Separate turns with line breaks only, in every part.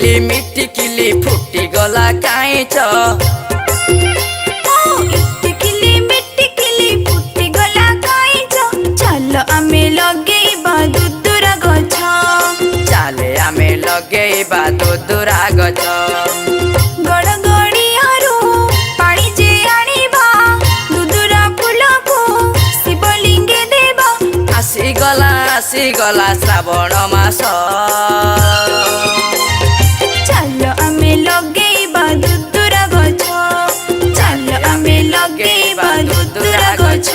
मिटिकिली फुटी गला काइच
चल आमे लगेइबा दुदुरा गछ
चाले आमे लगेइबा दुदुरा गछ
गड़गड़ियारू पानी जे आनिबा दुदुरा फूलको शिवलिंगे देबा
आसीगला श्रावण मास
चल आमे लगेइबा दुदुरा गछ चल आमे लगेइबा दुदुरा गछ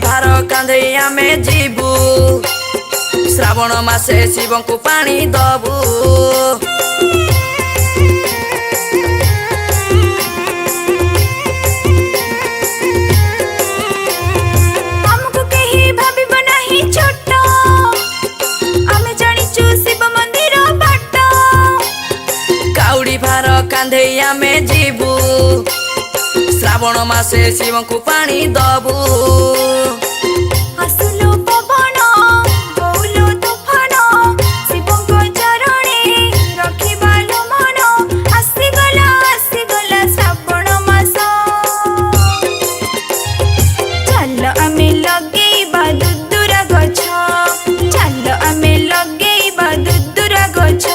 आमे जीवु श्रावण मासे शिव को पानी दबु
हमको कहीं भाबिब नहीं छोट आमे जानिचु शिव मंदिर बाट
काउडी भार कांधे आमे जीवु श्रावण मासे शिव को पानी दबु
आसुलो पवन बोलो तूफान शिवको चरणे रखिबालो मन आसीगला श्रावण मास चल आमे लगेइबा दुदुरा गछ चल आमे लगेइबा दुदुरा गछ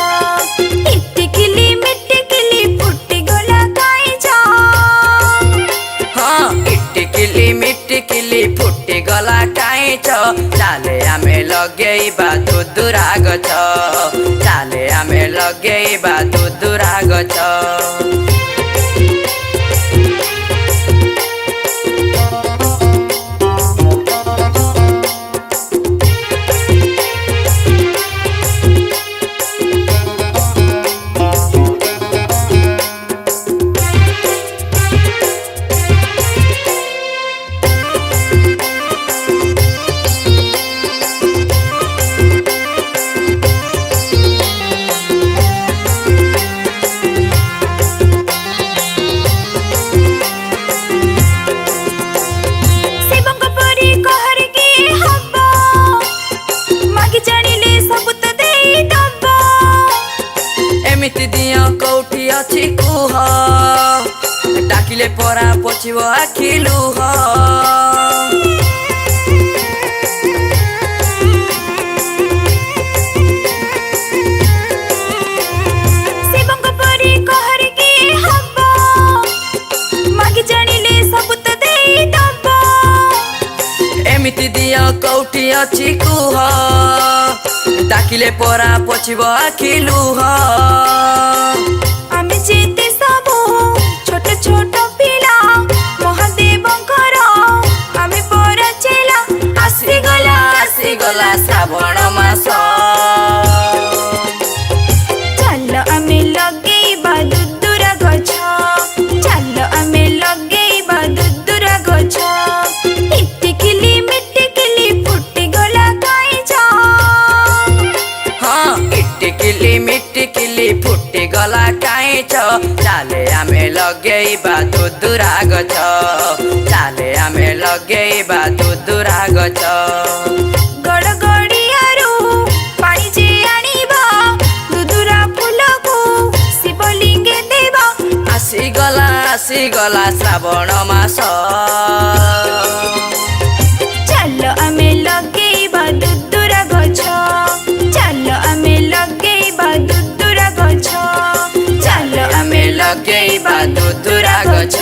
इटिकिली मिटिकिली फुटी गला काइच
हाँ इटिकिली मिटिकिली फुटी गला काइच चाले आमे लगेइबा दुदुरा गछ चाले आमे लगेइबा दुदुरा गछ दिया कौटी अच्छी कुह डाकिले परा पछिव आखि लुह
शिवଙ୍କ परी कहर के हब मागी जानिले सब त देई दब
एमिति दिया कौटी अच्छी कुह डाकिले परा पछिव आखि लुह
आमे जेते सब छोट छोट पिला महादेवंकर आमे परा चेला
आसीगला श्रावण मास
चल आमे लगेइबा दुदुरा गछ चल आमे लगेइबा दुदुरा गछ इटिकिली मिटिकिली फुटी गला काइच
इटिकिली मिटिकिली फुटी गला काइच चाले आमे लगेइबा दुदुरा गछ चाले आमे लगेइबा दुदुरा गछ
गड़गड़ियारू पानी जे आनिबा दुदुरा फूलको शिवलिंगे देबा
आसीगला श्रावण मास
चल आमे लगेइबा दुदुरा गछ चल आमे लगेइबा दुदुरा गछ चल आमे
लगेइबा दुदुरा गछ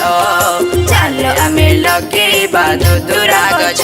चाले आमे लगेइबा दुदुरा गछ।